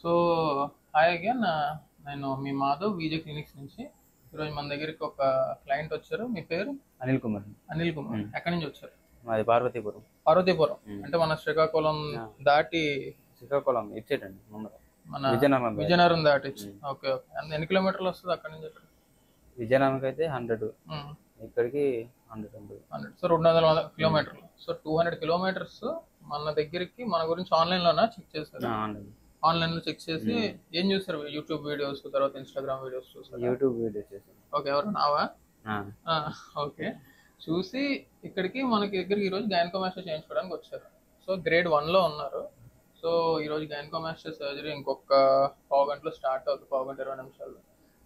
So hi again, నేను మీ Madhav VJ clinics నుంచి. ఈరోజు మన దగ్గరికి ఒక క్లయింట్ వచ్చారు. మీ పేరు? అనిల్ కుమార్. అనిల్ కుమార్. ఎక్కడి నుంచి వచ్చారు? మాది పార్వతీపురం. పార్వతీపురం అంటే మన శ్రీకాకుళం దాటి శ్రీకాకుళం ఇచ్చేటండి ముందర. మన విజయనగరం విజయనగరం దాటి. Okay okay. ఎన్ని కిలోమీటర్లు వస్తుంది అక్కడి నుంచి? విజయనగరంకి అయితే 100, ఇక్కడికి 100. సో 200 కిలోమీటర్లు. సో 200 కిలోమీటర్స్ మన దగ్గరికి మన గురించి ఆన్లైన్లోనా చెక్ చేశారు? ఆన్లైన్ లో చెక్ చేసి ఏం చూసారు? యూట్యూబ్ వీడియోస్, తర్వాత ఇన్స్టాగ్రామ్ వీడియోస్ చూసారు? యూట్యూబ్ వీడియో చేసాను. ఓకే. ఎవరు నావా? ఓకే. చూసి ఇక్కడికి మనకి దగ్గరికి ఈరోజు గైనకోమాస్టియా చేయించుకోవడానికి వచ్చారు. సో గ్రేడ్ 1లో ఉన్నారు. సో ఈరోజు గైనకోమాస్టియా సర్జరీ ఇంకొక పావు గంటలో స్టార్ట్ అవుతుంది, పావు గంట 20 నిమిషాల్లో.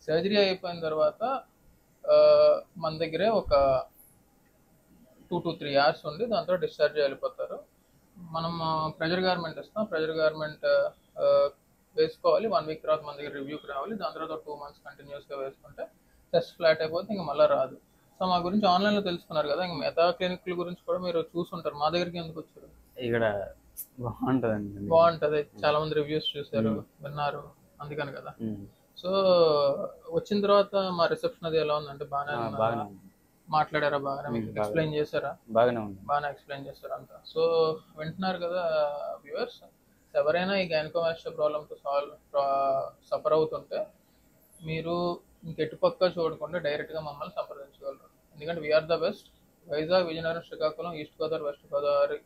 సర్జరీ అయిపోయిన తర్వాత మన దగ్గరే ఒక 2 to 3 hours ఉండి దాంతో డిశ్చార్జ్ వెళ్ళిపోతారు. మనం ప్రెజర్ గార్మెంట్ ఇస్తాం. ప్రెజర్ గార్మెంట్ వేసుకోవాలి. 1 week తర్వాత మన దగ్గర రివ్యూకి రావాలి. దాని తర్వాత 2 months కంటిన్యూస్గా వేసుకుంటే చెస్ట్ ఫ్లాట్ అయిపోతే ఇంకా మళ్ళీ రాదు. సో మా గురించి ఆన్లైన్లో తెలుసుకున్నారు కదా, ఇంకా మిగతా క్లినిక్ల గురించి కూడా మీరు చూసుంటారు. మా దగ్గరికి ఎందుకు వచ్చారు? ఇక్కడ బాగుంటుందండి. బాగుంటుంది, చాలా మంది రివ్యూస్ చూసారు, విన్నారు, అందుకని కదా. సో వచ్చిన తర్వాత మా రిసెప్షన్ అది ఎలా ఉందంటే బాగానే మాట్లాడారా? బాగానే మీకు ఎక్స్ప్లెయిన్ చేశారా? బాగానే ఎక్స్ప్లెయిన్ చేశారు అంతా. సో వింటున్నారు కదా వ్యూవర్స్, ఎవరైనా ఈ గైనకోమాస్టియా ప్రాబ్లంతో సఫర్ అవుతుంటే మీరు ఇంకెటుపక్క చూడకుండా డైరెక్ట్గా మమ్మల్ని సంప్రదించగలరు. ఎందుకంటే we are the best. Vizag, Vizianagaram, Srikakulam, East Godavari, West Godavari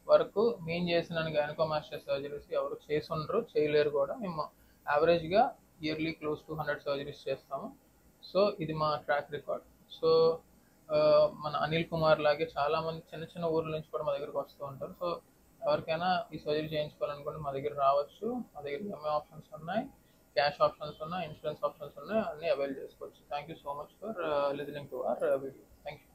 వరకు మేము చేసిన గైనకోమాస్టియా సర్జరీస్ ఎవరు చేసి ఉండరు, చేయలేరు కూడా. మేము యావరేజ్గా ఇయర్లీ క్లోజ్ టు 100 సర్జరీస్ చేస్తాము. సో ఇది మా ట్రాక్ రికార్డ్. సో మన అనిల్ కుమార్ లాగే చాలా మంది చిన్న చిన్న ఊర్ల నుంచి కూడా మా దగ్గరకు వస్తూ ఉంటారు. సో ఎవరికైనా ఈ సర్జరీ చేయించుకోవాలనుకుంటే మా దగ్గర రావచ్చు. మా దగ్గర ఎంఏ ఆప్షన్స్ ఉన్నాయి, క్యాష్ ఆప్షన్స్ ఉన్నాయి, ఇన్సూరెన్స్ ఆప్షన్స్ ఉన్నాయి, అన్నీ అవైల్ చేసుకోవచ్చు. Thank you so much for listening to our video. Thank you.